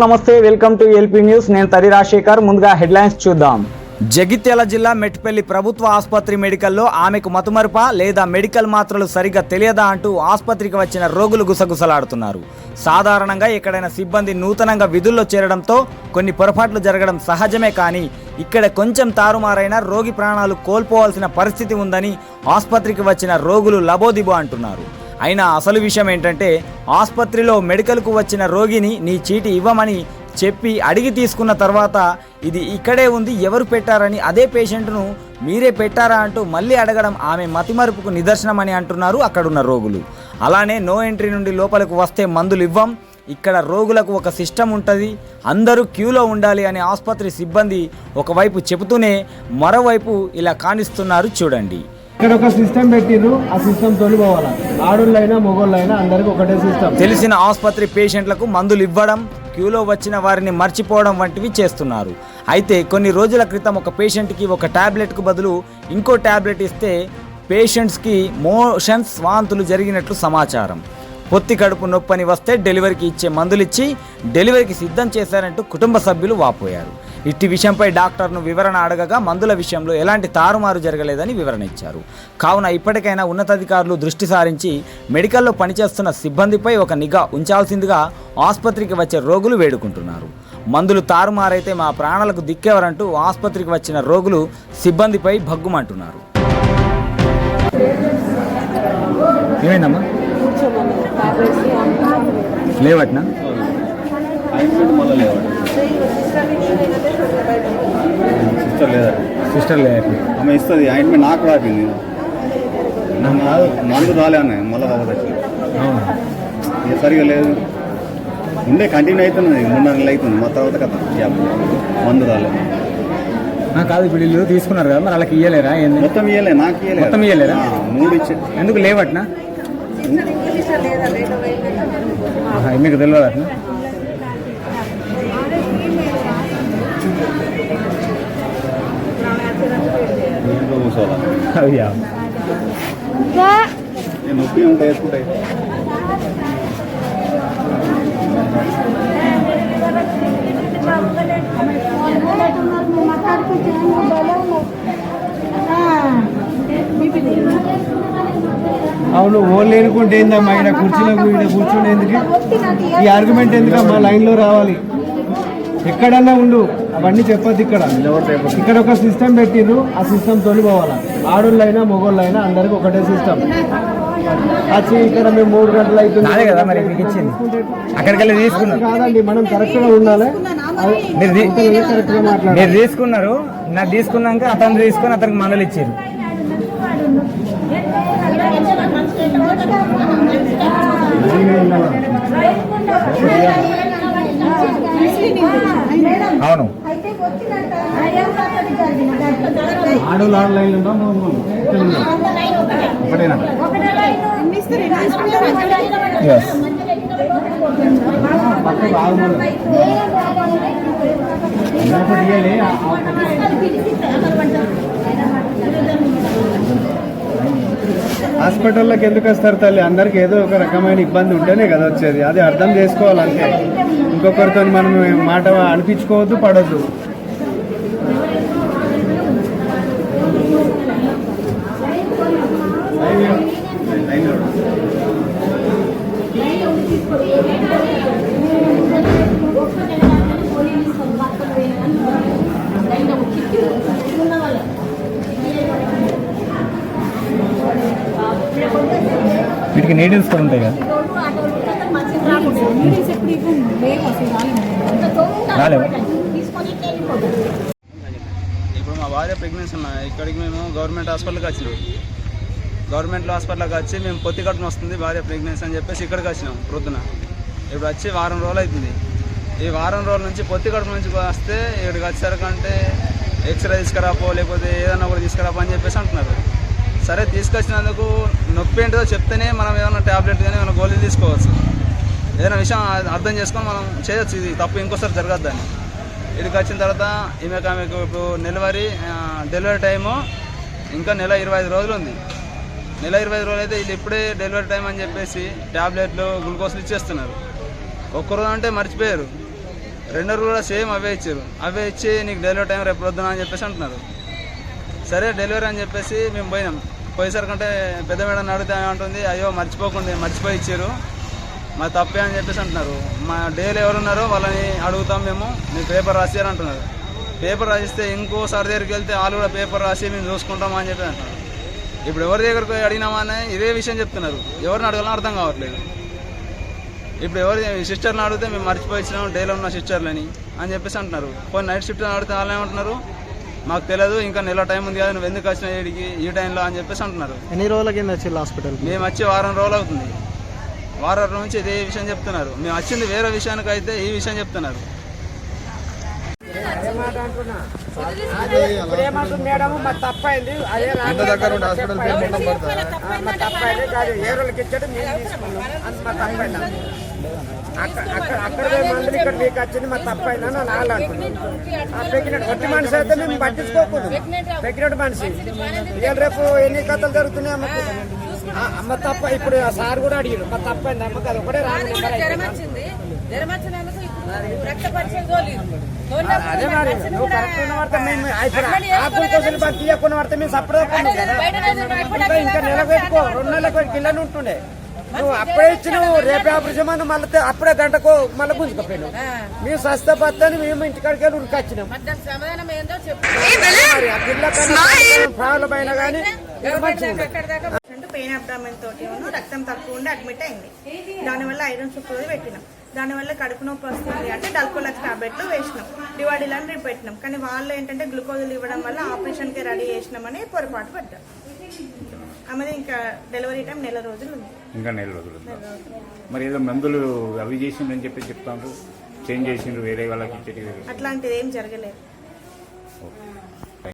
నమస్తే, welcome to LP news. నేను తరి రాజశేఖర్. ముందుగా హెడ్లైన్స్ చూద్దాం. జగిత్యాల జిల్లా మెట్పల్లి ప్రభుత్వ ఆసుపత్రి మెడికల్లో ఆమెకు మతుమరుపా లేదా మెడికల్ మాత్రలు సరిగ్గా తెలియదా అంటూ ఆసుపత్రికి వచ్చిన రోగులు గుసగుసలాడుతున్నారు. సాధారణంగా ఎక్కడైనా సిబ్బంది నూతనంగా విధుల్లో చేరడంతో కొన్ని పొరపాట్లు జరగడం సహజమే, కానీ ఇక్కడ కొంచెం తారుమారైన రోగి ప్రాణాలు కోల్పోవాల్సిన పరిస్థితి ఉందని ఆసుపత్రికి వచ్చిన రోగులు లబోదిబో అంటున్నారు. అయినా అసలు విషయం ఏంటంటే, ఆసుపత్రిలో మెడికల్కు వచ్చిన రోగిని నీ చీటి ఇవ్వమని చెప్పి అడిగి తీసుకున్న తర్వాత ఇది ఇక్కడే ఉంది, ఎవరు పెట్టారని అదే పేషెంట్ను మీరే పెట్టారా అంటూ మళ్ళీ అడగడం ఆమె మతిమరుపుకు నిదర్శనమని అంటున్నారు అక్కడున్న రోగులు. అలానే నో ఎంట్రీ నుండి లోపలికి వస్తే మందులు ఇవ్వం, ఇక్కడ రోగులకు ఒక సిస్టమ్ ఉంటుంది, అందరూ క్యూలో ఉండాలి అని ఆసుపత్రి సిబ్బంది ఒకవైపు చెబుతూనే మరోవైపు ఇలా కానిస్తున్నారు. చూడండి, ఇక్కడ ఒక సిస్టమ్ పెట్టిరు, ఆ సిస్టమ్ తొలిపోవాలా, ఆడోళ్ళైనా మొగోళ్ళైనా అందరికి ఒకటే సిస్టమ్. తెలిసిన ఆసుపత్రి పేషెంట్లకు మందులు ఇవ్వడం, క్యూలో వచ్చిన వారిని మర్చిపోవడం వంటివి చేస్తున్నారు. అయితే కొన్ని రోజుల క్రితం ఒక పేషెంట్కి ఒక టాబ్లెట్కు బదులు ఇంకో టాబ్లెట్ ఇస్తే పేషెంట్స్కి మోషన్స్, వాంతులు జరిగినట్లు సమాచారం. పొత్తి కడుపు నొప్పని వస్తే డెలివరీకి ఇచ్చే మందులిచ్చి డెలివరీకి సిద్ధం చేశారంటూ కుటుంబ సభ్యులు వాపోయారు. ఇట్టి విషయంపై డాక్టర్ను వివరణ అడగగా మందుల విషయంలో ఎలాంటి తారుమారు జరగలేదని వివరణ ఇచ్చారు. కావున ఇప్పటికైనా ఉన్నతాధికారులు దృష్టి సారించి మెడికల్లో పనిచేస్తున్న సిబ్బందిపై ఒక నిఘా ఉంచాల్సిందిగా ఆసుపత్రికి వచ్చే రోగులు వేడుకుంటున్నారు. మందులు తారుమారైతే మా ప్రాణాలకు దిక్కెవరంటూ ఆసుపత్రికి వచ్చిన రోగులు సిబ్బందిపై భగ్గుమంటున్నారు. ఏమైందమ్మా? లేవట్నా? సిస్టర్ లేదా ఆమె ఇస్తుంది. ఆయింట్మెంట్ నాకు రాపింది, మందు రాలే అన్నాయి, మళ్ళీ బాగుంది. సరిగా లేదు, ఉండే కంటిన్యూ అవుతున్నది, 3 నెలలు అవుతుంది. మా తర్వాత కదా మందు రాలేదు. కాదు, ఇప్పుడు వీళ్ళు తీసుకున్నారు కదా, మరి వాళ్ళకి ఇయ్యలేరా? మొత్తం ఇయ్యలే, నాకు ఇయ్యలే. మొత్తం ఇయ్యలేరా? 3 ఇచ్చే. ఎందుకు లేవట్నా? మీకు తెలియదు అట్నా? నొప్పి ఉంటాయి, వేసుకుంటాయి. అవును, ఓళ్ళు ఎనుకుంటే ఏందమ్మా, ఇక్కడ కుర్చీలో కూర్చుని ఎందుకు ఈ ఆర్గ్యుమెంట్? ఎందుకమ్మా లైన్లో రావాలి? ఎక్కడన్నా ఉండు, అవన్నీ చెప్పొద్దు. ఇక్కడ ఒక సిస్టమ్ పెట్టిరు, ఆ సిస్టమ్ తొలిపోవాలా, ఆడోళ్ళైనా మొగోళ్ళైనా అందరికి ఒకటే సిస్టమ్. వచ్చి ఇక్కడ మేము 3 గంటలు అవుతుంది కదా, మరి అక్కడికి వెళ్ళి తీసుకున్నారు కాదండి. మనం కరెక్ట్ గా ఉండాలి, కరెక్ట్ గా మాట్లాడాలి. మీరు తీసుకున్నారు, నాకు తీసుకున్నాక అతను తీసుకొని అతనికి మందులు ఇచ్చారు. అవును, ఆడోళ్ళు ఆన్లైన్ ఒకటేనా? హాస్పిటల్లోకి ఎందుకు వస్తారు తల్లి? అందరికి ఏదో ఒక రకమైన ఇబ్బంది ఉంటేనే కదా వచ్చేది, అది అర్థం చేసుకోవాలంటే. ఇంకొకరితో మనం మాట అనిపించుకోవద్దు, పడవద్దు. వీటికి నీడిల్స్ కూడా ఉంటాయి కదా? ఇప్పుడు మా భార్య ప్రెగ్నెన్సీ ఉన్నాయి. ఇక్కడికి మేము గవర్నమెంట్ హాస్పిటల్కి వచ్చినాం. గవర్నమెంట్ హాస్పిటల్కి వచ్చి మేము పొత్తి కట్టుకుని వస్తుంది భార్య ప్రెగ్నెన్సీ అని చెప్పేసి ఇక్కడికి వచ్చినాం ప్రొద్దున. ఇప్పుడు వచ్చి వారం రోజులు అవుతుంది. ఈ వారం రోజుల నుంచి పొత్తి కడుపు నుంచి వస్తే ఇక్కడికి వచ్చేసరికంటే ఎక్స్రే తీసుకురాపో లేకపోతే ఏదైనా కూడా తీసుకురాపో అని చెప్పేసి అంటున్నారు. సరే, తీసుకొచ్చినందుకు నొప్పి ఏంటో చెప్తేనే మనం ఏమైనా ట్యాబ్లెట్ కానీ ఏమైనా గోళీలు తీసుకోవచ్చు. ఏదైనా విషయం అర్థం చేసుకొని మనం చేయొచ్చు, ఇది తప్పు ఇంకోసారి జరగద్దని. ఇక్కడికి వచ్చిన తర్వాత ఆమెకు ఇప్పుడు డెలివరీ టైము ఇంకా నెల 25 రోజులు ఉంది. నెల 25 రోజులు అయితే వీళ్ళు ఇప్పుడే డెలివరీ టైం అని చెప్పేసి ట్యాబ్లెట్లు, గ్లూకోజ్లు ఇచ్చేస్తున్నారు. ఒక్కరోజు అంటే మర్చిపోయారు. రెండో రోజు కూడా సేమ్ అవే ఇచ్చారు. అవే ఇచ్చి నీకు డెలివరీ టైం రేపు పొద్దున అని చెప్పేసి అంటున్నారు. సరే డెలివరీ అని చెప్పేసి మేము పోయినాం. పోయేసరికంటే పెద్ద మేడం అడిగితే ఏమంటుంది, అయ్యో మర్చిపోయి ఇచ్చారు, మా తప్పే అని చెప్పేసి అంటున్నారు. మా డైలీ ఎవరున్నారో వాళ్ళని అడుగుతాం, మేము మీరు పేపర్ రాసారు అంటున్నారు. పేపర్ రాసిస్తే ఇంకోసారి దగ్గరికి వెళ్తే వాళ్ళు కూడా పేపర్ రాసి మేము చూసుకుంటాం అని చెప్పి అంటున్నారు. ఇప్పుడు ఎవరి దగ్గరికి అడిగినామని ఇదే విషయం చెప్తున్నారు. ఎవరిని అడగాలని అర్థం కావట్లేదు. ఇప్పుడు ఎవరి సిస్టర్ని అడిగితే మేము మర్చిపోయి ఇచ్చినాము డైలీ ఉన్న సిస్టర్లని అని చెప్పేసి అంటున్నారు. కొన్ని నైట్ షిఫ్ట్ అడిగితే వాళ్ళు ఏమంటున్నారు, మాకు తెలియదు, ఇంకా నెల టైం ఉంది కదా, నువ్వు ఎందుకు వచ్చినా వీడికి ఈ టైంలో అని చెప్పేసి అంటున్నారు. ఎన్ని రోజుల కింద వచ్చి హాస్పిటల్? మేము వచ్చి వారం రోజులు అవుతుంది. వారం రోజుల నుంచి ఇదే విషయం చెప్తున్నారు. మేము వచ్చింది వేరే విషయానికి అయితే ఈ విషయం చెప్తున్నారు. మేడం మా తప్పైంది, అదే తప్పైంది కాదు, ఏ రోజులకి ఇచ్చాడు మేము తీసుకున్నాం, అది మా తప్పైంది. అక్కడ మందులు ఇక్కడ మీకు వచ్చింది మా తప్పైందని అని వాళ్ళు అంటున్నారు. ప్రెగ్నెంట్ ఒట్టి మనిషి అయితే మేము పట్టించుకోకూడదు. ప్రెగ్నెంట్ మనిషి ఇవాళ రేపు ఎన్ని కథలు జరుగుతున్నాయి అమ్మకు. అమ్మ తప్ప ఇప్పుడు సార్ కూడా అడిగారు మా తప్పైంది అమ్మకు, అది ఒకటే రాంగ్ నెంబర్ అయిపోయింది. అదే మరి నువ్వు కరెక్ట్ ఉన్న వార్త మేము ఆకుల కోసం తీయకున్న వార్త మేము సపరేట్ కదా. ఇంకా నిలబెట్టుకో 2 నెలలకు కిల్లని ఉంటుండే, నువ్వు అప్పుడే ఇచ్చినావు. రేపే ఆపరేషన్ అని మళ్ళీ అప్పుడే గంటకు మళ్ళీ గుంజుకపోయినావు. మేము సస్త పత్తని మేము ఇంటికాడికి వెళ్ళి ఉరికొచ్చినాం. మరి ఆ పిల్ల ప్రాబ్లం అయినా కానీ పెయిన్ అబ్డామిన్ తోటి రక్తం తక్కువ ఉండి అడ్మిట్ అయింది. దానివల్ల ఐరన్ సుక్రోజ్ పెట్టినాం. దానివల్ల కడుపు నొప్పి వస్తుంది అంటే డల్కోలక్స్ టాబ్లెట్లు వేసినాం, డివాడిలని రిపెట్టినాం. కానీ వాళ్ళు ఏంటంటే గ్లూకోజులు ఇవ్వడం వల్ల ఆపరేషన్కి రెడీ చేసినామని పొరపాటు పడ్డారు. ఆమెది ఇంకా డెలివరీ టైం నెల రోజులు ఉంది. ఇంకా నెల రోజులు మరి ఏదో మందులు అవి చేసిండ్రని చెప్పి చెప్తాను, చేంజ్ చేసిండ్రు వేరే వాళ్ళకి ఇచ్చేటి. అట్లాంటిది ఏం జరగలేదు.